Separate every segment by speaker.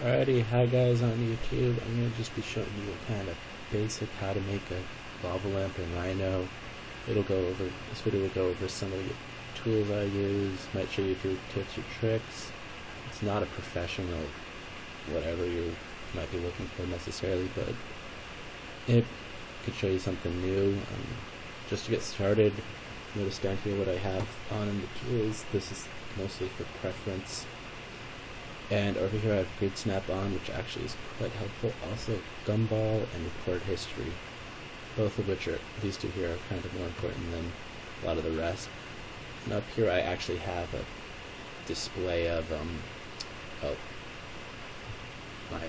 Speaker 1: Alrighty, hi guys on YouTube. I'm going to just be showing you a kind of basic how to make a lava lamp in Rhino. This video will go over some of the tools I use, might show you a few tips or tricks. It's not a professional whatever you might be looking for necessarily, but it could show you something new. Just to get started, notice down here what I have on in the tools. This is mostly for preference. And over here I have grid snap on, which actually is quite helpful. Also gumball and record history, both of which these two here are kind of more important than a lot of the rest. And up here I actually have a display of my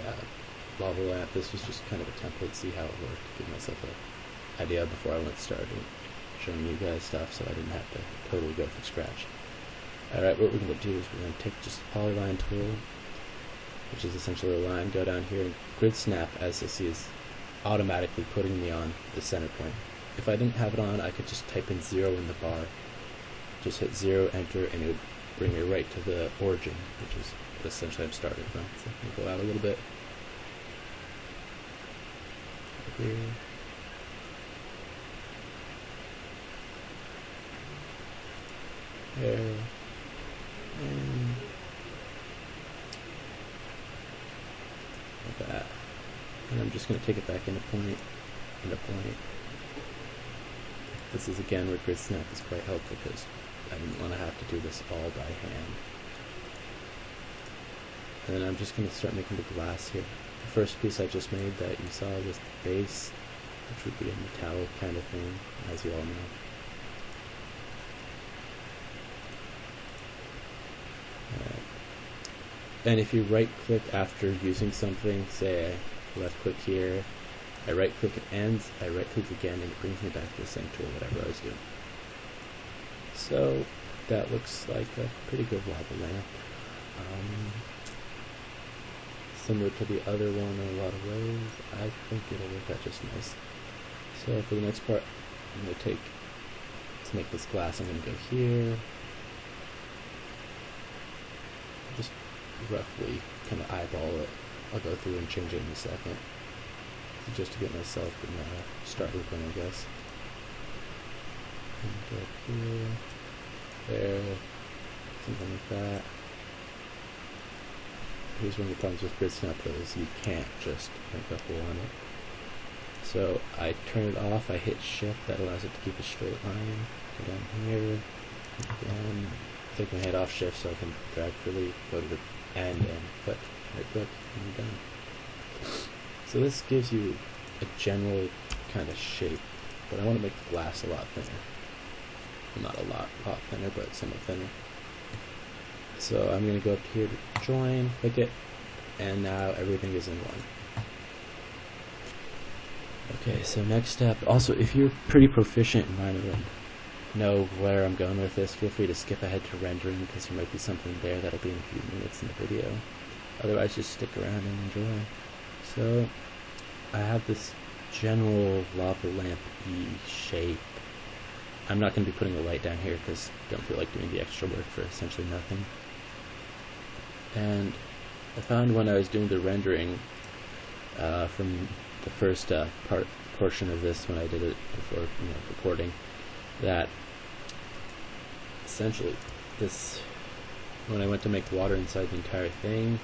Speaker 1: lava lamp. This was just kind of a template to see how it worked, to give myself an idea before I went started showing you guys stuff, so I didn't have to totally go from scratch. Alright, what we're going to do is we're going to take just the polyline tool, which is essentially a line, go down here, and grid snap, as you'll see, is automatically putting me on the center point. If I didn't have it on, I could just type in 0 in the bar. Just hit 0, enter, and it would bring me right to the origin, which is essentially I'm starting from. So I'm going to go out a little bit. Here. There. And like that. And I'm just going to take it back into point, into point. This is again where grid snap is quite helpful because I didn't want to have to do this all by hand. And then I'm just going to start making the glass here. The first piece I just made that you saw was the base, which would be a metallic kind of thing, as you all know. And if you right click after using something, say I left click here, I right click it ends, I right click again, and it brings me back to the same tool, whatever I was doing. So that looks like a pretty good lava lamp. Similar to the other one in a lot of ways. I think it'll work out just nice. So for the next part, I'm going to make this glass, I'm going to go here. Just roughly kind of eyeball it. I'll go through and change it in a second, just to get myself in the start loop, I guess. And go here, there, something like that. Here's one of the problems with grid snap though, is you can't just make a hole on it. So I turn it off, I hit shift, that allows it to keep a straight line. Go down here, again. Take my hand off shift so I can drag freely, go to the end and click, right click, and I'm done. So this gives you a general kind of shape, but I want to make the glass a lot thinner. Well, not a lot thinner, but somewhat thinner. So I'm going to go up here to join, click it, and now everything is in one. Okay, so next step, also if you're pretty proficient in Rhino and know where I'm going with this, feel free to skip ahead to rendering because there might be something there that'll be in a few minutes in the video. Otherwise just stick around and enjoy. So I have this general lava lamp-y shape. I'm not going to be putting a light down here because I don't feel like doing the extra work for essentially nothing. And I found when I was doing the rendering from the first portion of this, when I did it before recording, that essentially when I went to make water inside the entire thing,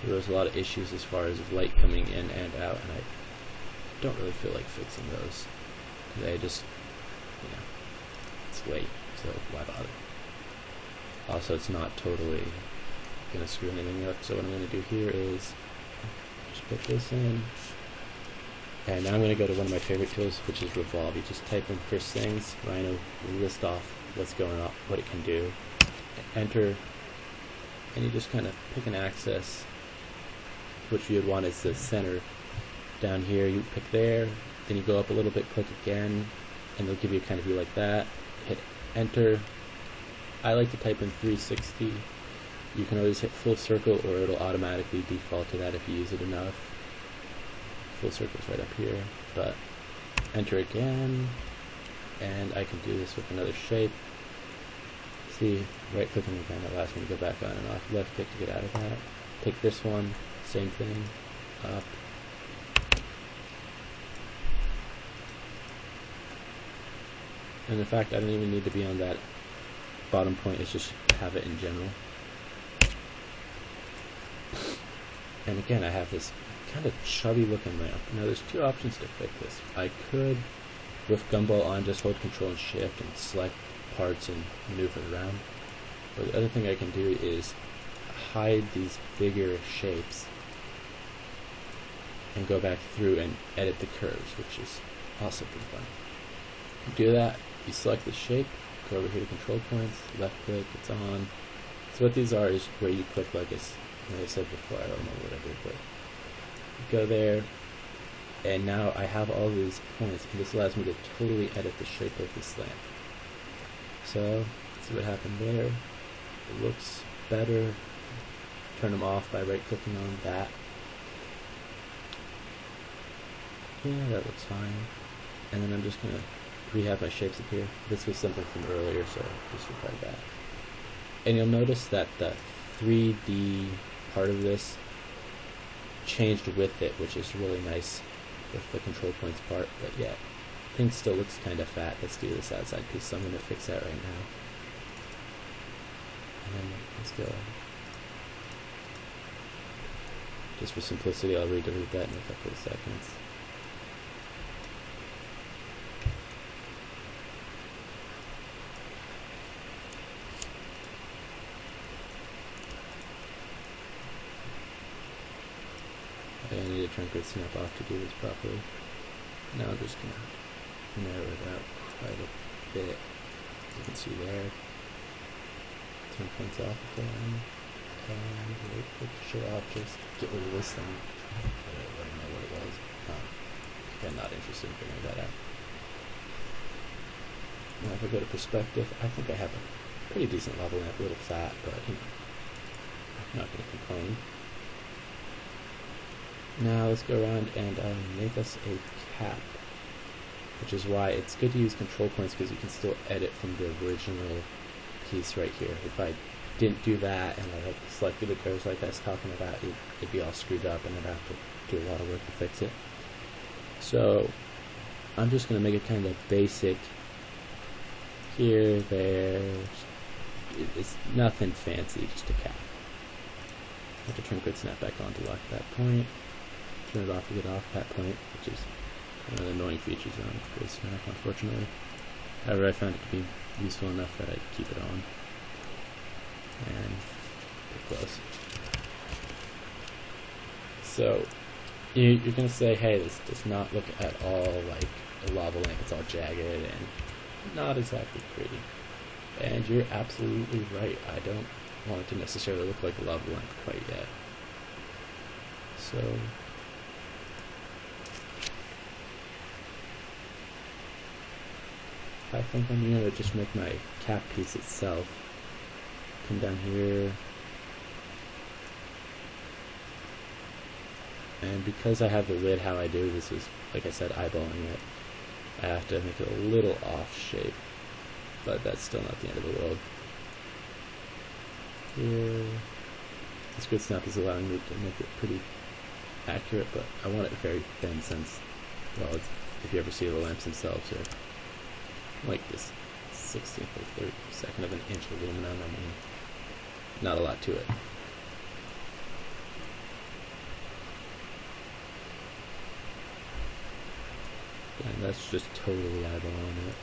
Speaker 1: there was a lot of issues as far as light coming in and out, and I don't really feel like fixing those. I just, it's late, so why bother? Also, it's not totally going to screw anything up, so what I'm going to do here is just put this in, and now I'm going to go to one of my favorite tools, which is Revolve. You just type in first things, Rhino, list off what's going on, what it can do, enter, and you just kind of pick an axis, which you would want is the center. Down here, you pick there, then you go up a little bit, click again, and it'll give you a kind of view like that. Hit enter. I like to type in 360. You can always hit full circle, or it'll automatically default to that if you use it enough. Full circle's right up here, but enter again, and I can do this with another shape. See, right clicking again allows me to go back on and off, left click to get out of that. Take this one, Same thing, up. And in fact, I don't even need to be on that bottom point, it's just have it in general. And again, I have this kind of chubby looking lamp. Now there's two options to fix this. I could, with Gumball on, just hold Control and Shift and select parts and maneuver around. But the other thing I can do is hide these bigger shapes and go back through and edit the curves, which is also pretty fun. You do that, you select the shape, go over here to control points, left click, it's on. So what these are is where you click like I said before, I don't know what I did, but you go there, and now I have all these points, and this allows me to totally edit the shape of this lamp. So, see what happened there. It looks better. Turn them off by right clicking on that. Yeah, that looks fine. And then I'm just going to rehab my shapes up here. This was something from earlier, so disregard that. And you'll notice that the 3D part of this changed with it, which is really nice with the control points part. But yeah, thing still looks kind of fat. Let's do this outside piece, so I'm going to fix that right now. And then let's go. Just for simplicity, I'll re-delete that in a couple of seconds. I need to turn grid snap off to do this properly. Now I'm just going to narrow it out quite a bit. You can see there. Turn points off again. And wait for the show objects. Get rid of this thing. I don't know what it was. I'm not interested in figuring that out. Now if I go to perspective, I think I have a pretty decent lava lamp, a little fat, but you know, I'm not going to complain. Now let's go around and make us a cap, which is why it's good to use control points, because you can still edit from the original piece right here. If I didn't do that and I selected the curves like I was talking about, it'd be all screwed up and I'd have to do a lot of work to fix it. So I'm just going to make it kind of basic here, there. It's nothing fancy, just a cap. I have to turn grid snap back on to lock that point. Turn it off to get off that point, which is one of the annoying features on grid snap, unfortunately. However, I found it to be useful enough that I keep it on. And get close. So you're going to say, hey, this does not look at all like a lava lamp. It's all jagged and not exactly pretty. And you're absolutely right. I don't want it to necessarily look like a lava lamp quite yet. So I think I'm going to just make my cap piece itself. Come down here. And because I have the lid how I do, this is, like I said, eyeballing it. I have to make it a little off shape, but that's still not the end of the world. Here, this grid snap is allowing me to make it pretty accurate, but I want it very thin since, well, if you ever see the lamps themselves, they're like this 16th or 32nd of an inch aluminum. I mean, not a lot to it. And that's just totally eyeballing it.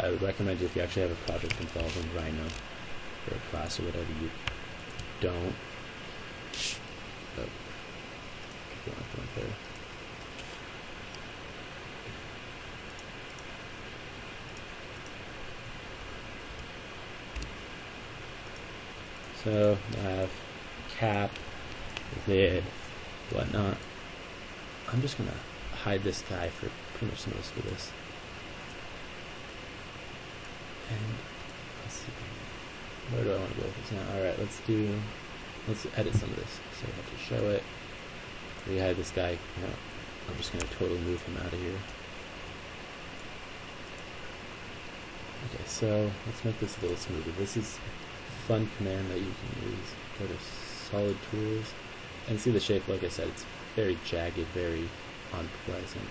Speaker 1: I would recommend if you actually have a project involving Rhino or a class or whatever, you don't. Oh, keep going there. So I have cap, lid, whatnot. I'm just gonna hide this guy for pretty much most of this. And let's see, where do I want to go with this now? Alright, let's edit some of this. So I have to show it. Rehide this guy. No, I'm just gonna totally move him out of here. Okay, so let's make this a little smoother. This is a fun command that you can use. Go to solid tools, and see the shape. Like I said, it's very jagged, very unpleasant.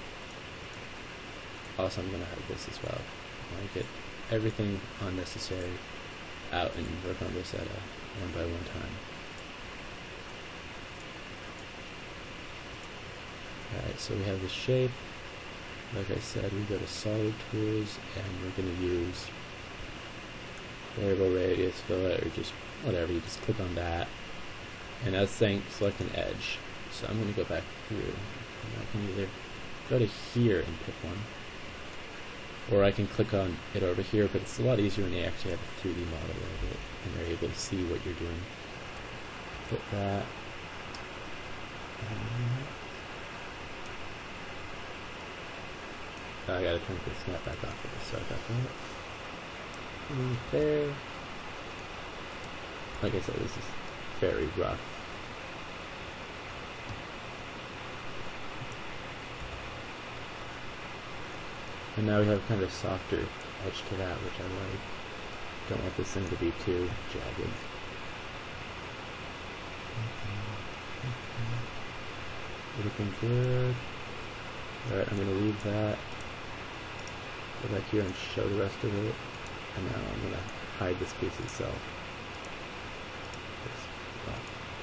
Speaker 1: Also, I'm going to hide this as well. I want to get everything unnecessary out and work on this at a one by one time. Alright, so we have the shape. Like I said, we go to solid tools and we're going to use variable radius fillet or just whatever. You just click on that, and that's saying select an edge. So I'm going to go back through, and I can either go to here and pick one, or I can click on it over here, but it's a lot easier when you actually have a 3D model of it and you're able to see what you're doing. Put that. I gotta turn the snap back off for this. Sorry about that. And there. Like I said, this is very rough. And now we have kind of a softer edge to that, which I like. Don't want this thing to be too jagged. Looking good. Alright, I'm going to leave that. Go back here and show the rest of it. And now I'm going to hide this piece itself. Well,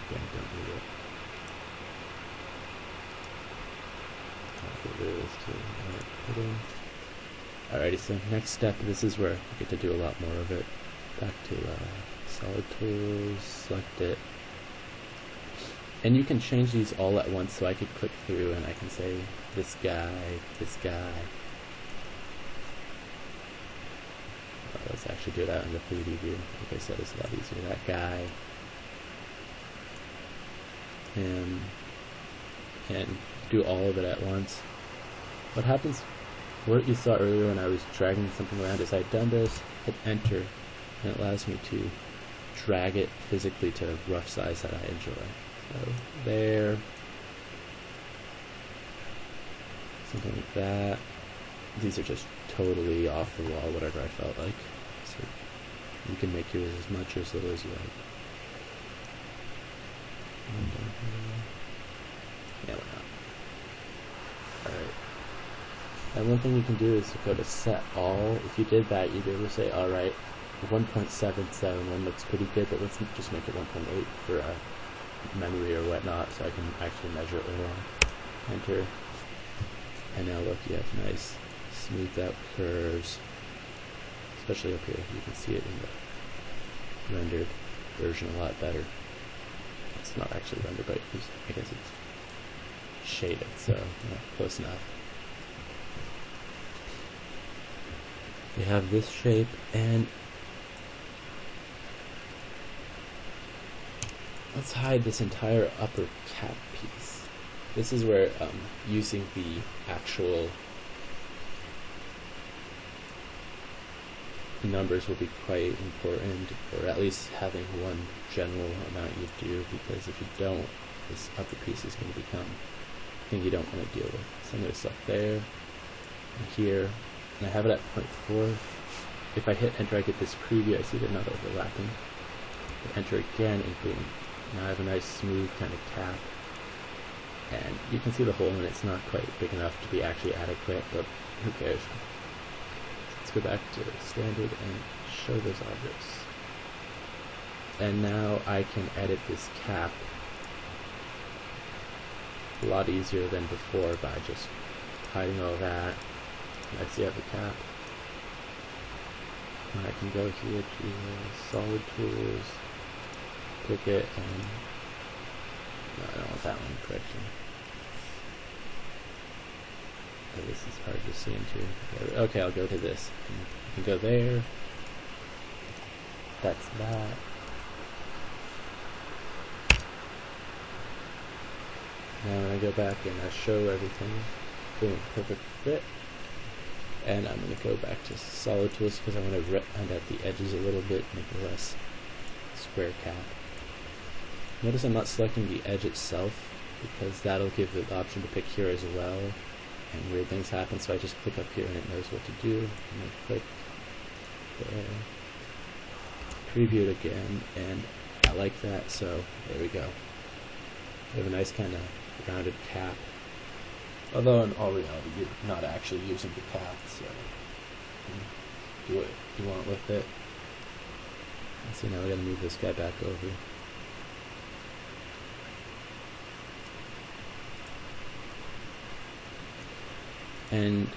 Speaker 1: again, don't need it. I'll get rid of this too. Alrighty, so next step, this is where I get to do a lot more of it. Back to solid tools, select it. And you can change these all at once, so I could click through and I can say this guy, this guy. Let's actually do that in the 3D view. Like I said, it's a lot easier. That guy. And do all of it at once. What happens, what you saw earlier when I was dragging something around, is I've done this, hit enter, and it allows me to drag it physically to a rough size that I enjoy. So there, something like that. These are just totally off the wall, whatever I felt like. So you can make yours as much or as little as you like. Yeah, why not? Alright. And one thing you can do is to go to set all. If you did that, you'd be able to say, alright, 1.77 one looks pretty good, but let's just make it 1.8 for memory or whatnot, so I can actually measure it along. Enter. And now look, you have nice smoothed out curves, especially up here. You can see it in the rendered version a lot better. It's not actually rendered, but I guess it's shaded, so close enough. We have this shape, and let's hide this entire upper cap piece. This is where using the actual numbers will be quite important, or at least having one general amount you do, because if you don't, this upper piece is going to become a thing you don't want to deal with. So I'm going to select there, and here, and I have it at 0.4. If I hit enter, I get this preview. I see they're not overlapping. But enter again, and boom. Now I have a nice smooth kind of cap. And you can see the hole, and it's not quite big enough to be actually adequate, but who cares? Let's go back to standard and show those objects. And now I can edit this cap a lot easier than before by just hiding all that. I see I have the cap. And I can go here to solid tools, pick it, and no, I don't want that one, correction. Oh, this is hard to see into. Okay, I'll go to this. You can go there. That's that. Now when I go back and I show everything, boom, perfect fit. And I'm going to go back to solid tools because I want to round out the edges a little bit, make it less square cap. Notice I'm not selecting the edge itself because that'll give it the option to pick here as well, and weird things happen, so I just click up here and it knows what to do. And then click there, preview it again, and I like that, so there we go. We have a nice kind of rounded cap. Although in all reality, you're not actually using the cap, so do what you want with it. So now we gotta move this guy back over. And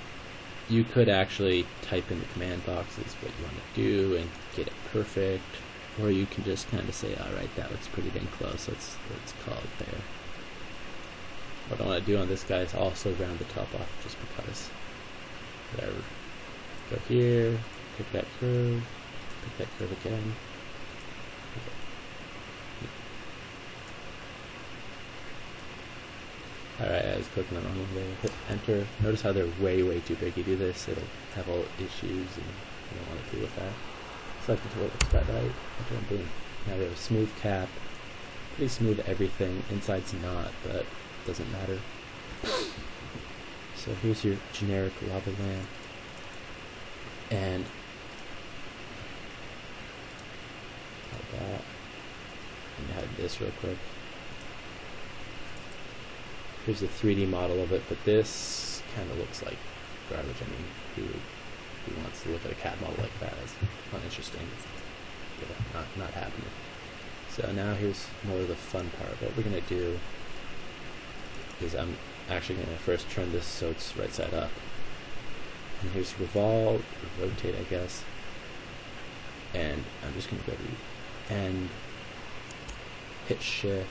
Speaker 1: you could actually type in the command boxes what you want to do and get it perfect, or you can just kind of say, alright, that looks pretty dang close, let's call it there. What I want to do on this guy is also round the top off, just because. Whatever. Go here, pick that curve again. Alright, I was clicking on one there, hit enter. Notice how they're way too big. You do this, it'll have all issues and you don't want to deal with that. Select until it looks about right, enter and boom. Now we have a smooth cap, pretty smooth everything. Inside's not, but doesn't matter. So here's your generic lava lamp. And like that. And hide this real quick. Here's a 3D model of it, but this kind of looks like garbage. I mean, who wants to look at a CAD model like that? It's uninteresting. It's not happening. So now here's more of the fun part. What we're going to do is I'm actually going to first turn this so it's right side up. And here's revolve, or rotate, I guess. And I'm just going to go to end, hit shift,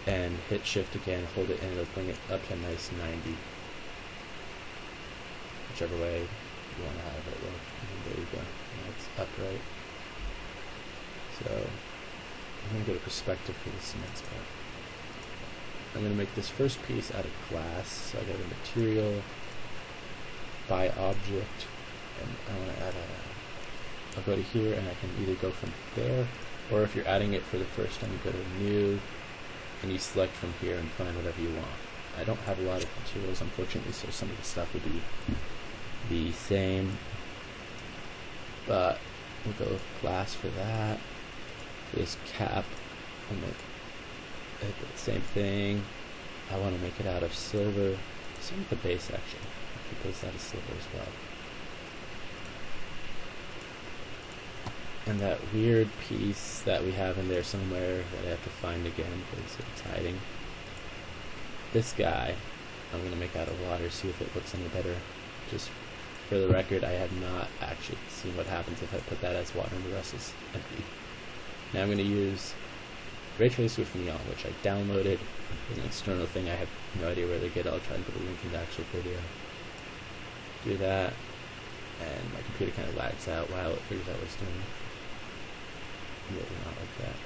Speaker 1: and hit shift again, hold it, and it'll bring it up to a nice 90. Whichever way you want to have it look. And there you go. Now it's upright. So I'm going to go to perspective for this next part. I'm going to make this first piece out of glass. So I got a material, by object, and I want to add I'll go to here and I can either go from there, or if you're adding it for the first time, you go to new, and you select from here and find whatever you want. I don't have a lot of materials, unfortunately, so some of the stuff will be the same, but we'll go with glass for that. For this cap, I'm going to do the same thing. I want to make it out of silver. Same with the base, actually. I could base out of silver as well. And that weird piece that we have in there somewhere that I have to find again because it's hiding. This guy, I'm going to make out of water, see if it looks any better. Just for the record, I have not actually seen what happens if I put that as water and the rest is empty. Now I'm going to use Ray Trace with Neon, which I downloaded. It's an external thing. I have no idea where to get it. I'll try and put a link in the actual video. Do that, and my computer kind of lags out while it figures out what it's doing. Maybe not like that.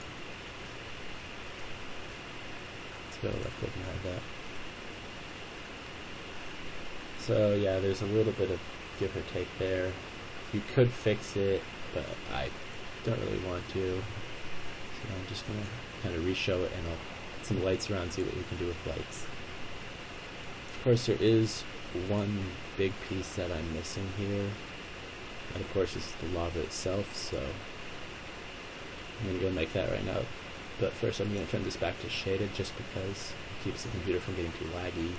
Speaker 1: Let's go left click and hide that. So yeah, there's a little bit of give or take there. You could fix it, but I don't really want to. So I'm just going to kind of re-show it, and I'll put some lights around, see what we can do with lights. Of course, there is one big piece that I'm missing here, and of course it's the lava itself, so I'm going to go make that right now. But first I'm going to turn this back to shaded, just because it keeps the computer from getting too laggy,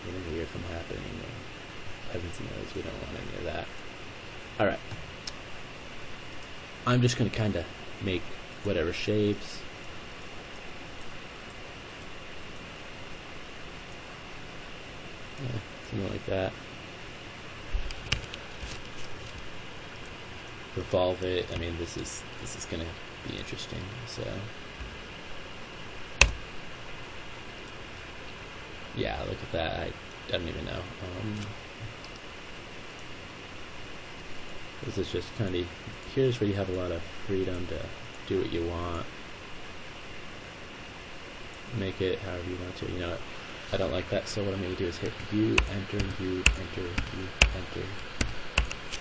Speaker 1: anything weird from happening, and heavens knows we don't want any of that. Alright. I'm just going to kind of make whatever shapes. Yeah, something like that. Revolve it. I mean, this is going to be interesting. So yeah, look at that. I don't even know. This is just kind of, here's where you have a lot of freedom to do what you want. Make it however you want to. You know, I don't like that, so what I'm going to do is hit U, enter, U, enter, U, enter.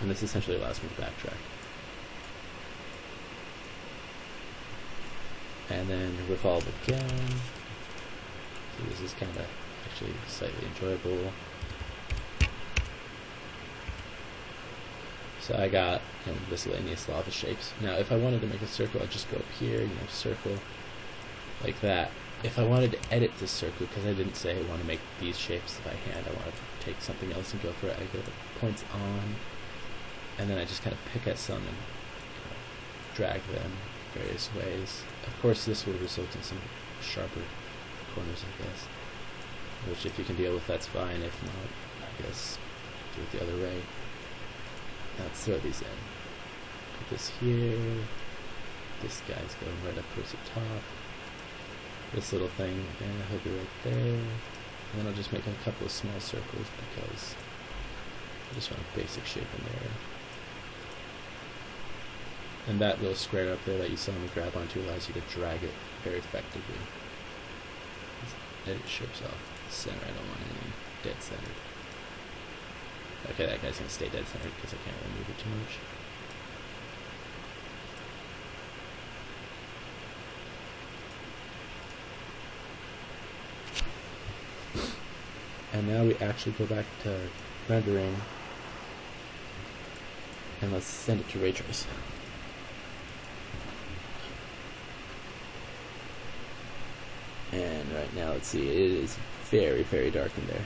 Speaker 1: And this essentially allows me to backtrack. And then revolve again. So this is kind of actually slightly enjoyable. So I got miscellaneous lava shapes. Now if I wanted to make a circle, I'd just go up here, circle, like that. If I wanted to edit this circle, because I didn't say I want to make these shapes by hand, I wanted to take something else and go for it, I go to points on, and then I just kind of pick at some and drag them various ways. Of course this will result in some sharper corners, I guess, which if you can deal with, that's fine. If not, I guess do it the other way. Now let's throw these in. Put this here. This guy's going right up towards the top. This little thing, again, he'll be right there. And then I'll just make a couple of small circles because I just want a basic shape in there. And that little square up there that you saw me grab onto allows you to drag it very effectively. Edit shapes off center. I don't want anything dead centered. Okay, that guy's gonna stay dead centered because I can't really move it too much. And now we actually go back to rendering, and let's send it to ray trace. And right now, let's see, it is very, very dark in there.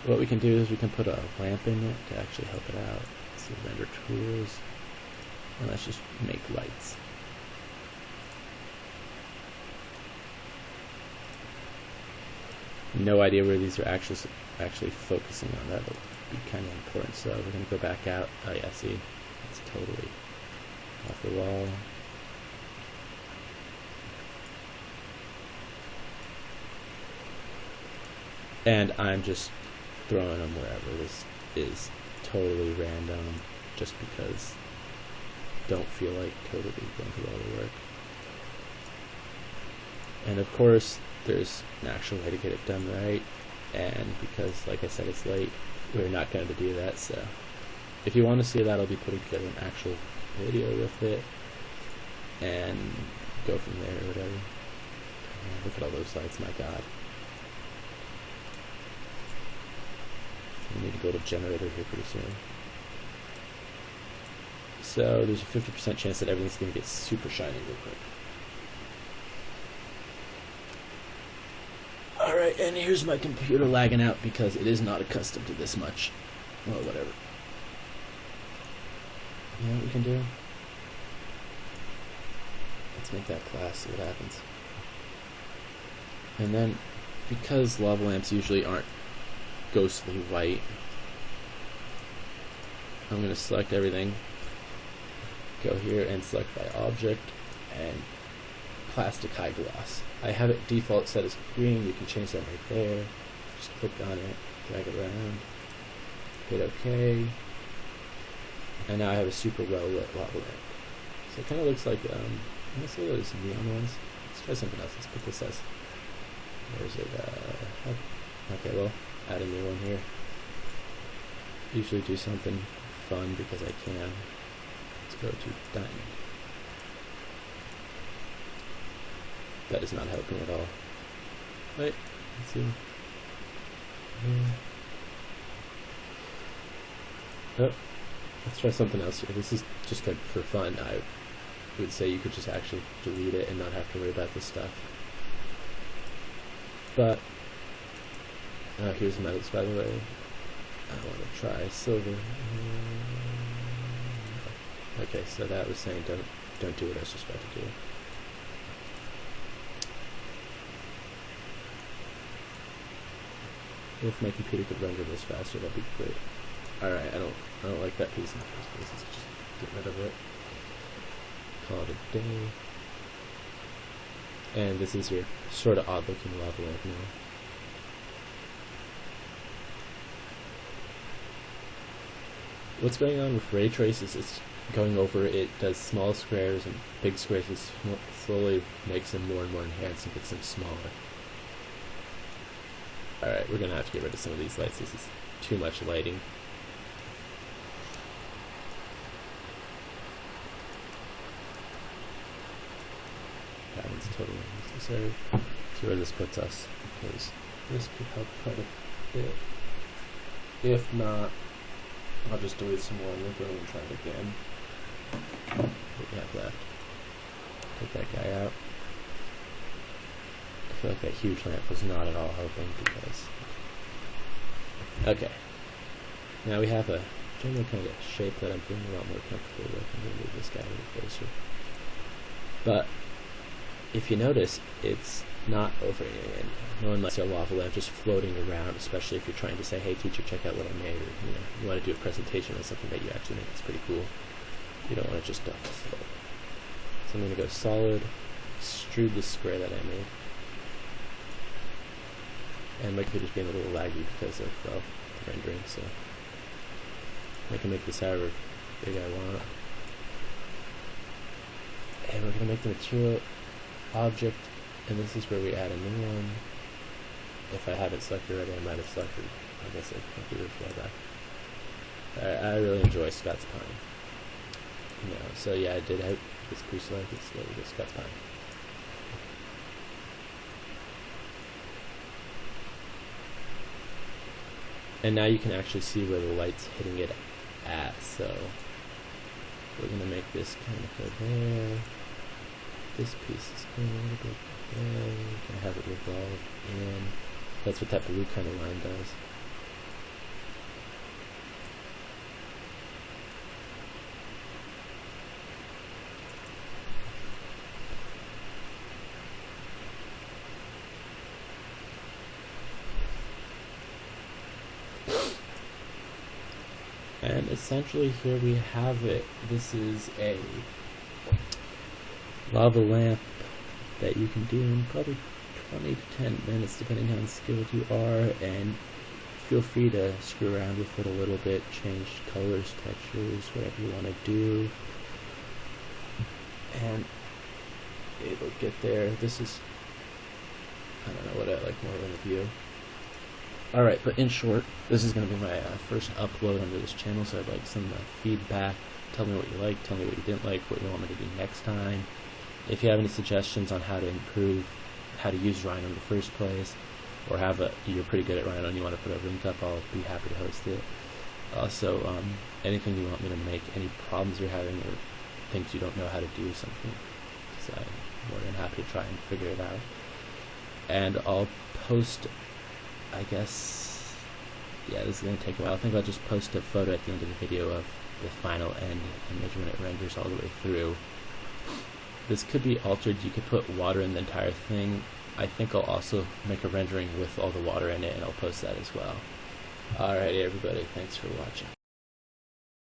Speaker 1: What we can do is we can put a lamp in it to actually help it out. So render tools, and let's just make lights. No idea where these are actually focusing on. That would be kind of important. So we're going to go back out. Oh yeah, see, it's totally off the wall. And I'm just throwing them wherever. This is totally random, just because don't feel like totally going through all the work. And of course, there's an actual way to get it done right, and because, like I said, it's late, we're not going to do that. So if you want to see that, I'll be putting together an actual video with it and go from there or whatever. Look at all those lights, my god. We need to go to generator here pretty soon. So there's a 50% chance that everything's going to get super shiny real quick. Alright, and here's my computer lagging out because it is not accustomed to this much. Well, whatever. You know what we can do? Let's make that class, see what happens. And then, because lava lamps usually aren't ghostly white, I'm going to select everything, go here and select by object, and plastic high gloss. I have it default set as green. You can change that right there. Just click on it, drag it around, hit OK, and now I have a super well lit lava lamp. So it kind of looks like let's see those neon ones. Let's try something else. Let's put this as, where is it? Okay, well, add a new one here. Usually do something fun because I can. Let's go to diamond. That is not helping at all. Wait, let's see. Oh, let's try something else here. This is just good for fun. I would say you could just actually delete it and not have to worry about this stuff. But here's metals, by the way. I want to try silver. Okay, so that was saying don't do what I was just about to do. If my computer could render this faster, that'd be great. Alright, I don't like that piece in the first place. Let's just get rid of it. Call it a day. And this is your sort of odd looking lava lamp now. What's going on with ray traces is going over it does small squares and big squares, and slowly makes them more and more enhanced and gets them smaller. Alright, we're gonna have to get rid of some of these lights. This is too much lighting. That one's totally unnecessary. See where this puts us, because this could help quite a bit. If not, I'll just delete some more and then go and try it again. What we have left. Take that guy out. I feel like that huge lamp was not at all helping because... Okay. Now we have a general kind of shape that I'm feeling a lot more comfortable with. I'm going to move this guy a little closer. But if you notice, it's not overhanging. No one likes a lava lamp just floating around, especially if you're trying to say, hey teacher, check out what I made, or you want to do a presentation on something that you actually think is pretty cool. You don't want to just float. So I'm going to go solid, extrude this square that I made. And my computer's being a little laggy because of the rendering, so I can make this however big I want. And we're going to make the material object, and this is where we add a new one. If I haven't selected already, I might have selected. I guess I computer fallback. I really enjoy Scott's Pine. So yeah, I did have this pre-selected, so there we go, Scott's Pine. And now you can actually see where the light's hitting it at, so we're going to make this kind of go there. This piece is going a little bit there. We're going to have it revolve in. That's what that blue kind of line does. And essentially here we have it. This is a lava lamp that you can do in probably 20 to 10 minutes depending on how skilled you are, and feel free to screw around with it a little bit, change colors, textures, whatever you want to do, and it'll get there. This is, I don't know what I like more of a view. Alright, but in short, this is going to be my first upload onto this channel, so I'd like some feedback. Tell me what you liked, tell me what you didn't like, what you want me to do next time. If you have any suggestions on how to improve, how to use Rhino in the first place, or you're pretty good at Rhino and you want to put a link up, I'll be happy to host it. Also, anything you want me to make, any problems you're having, or things you don't know how to do something, because I'm more than happy to try and figure it out. And I'll post, I guess, yeah, this is going to take a while. I think I'll just post a photo at the end of the video of the final end image when it renders all the way through. This could be altered. You could put water in the entire thing. I think I'll also make a rendering with all the water in it, and I'll post that as well. Alrighty everybody, thanks for watching.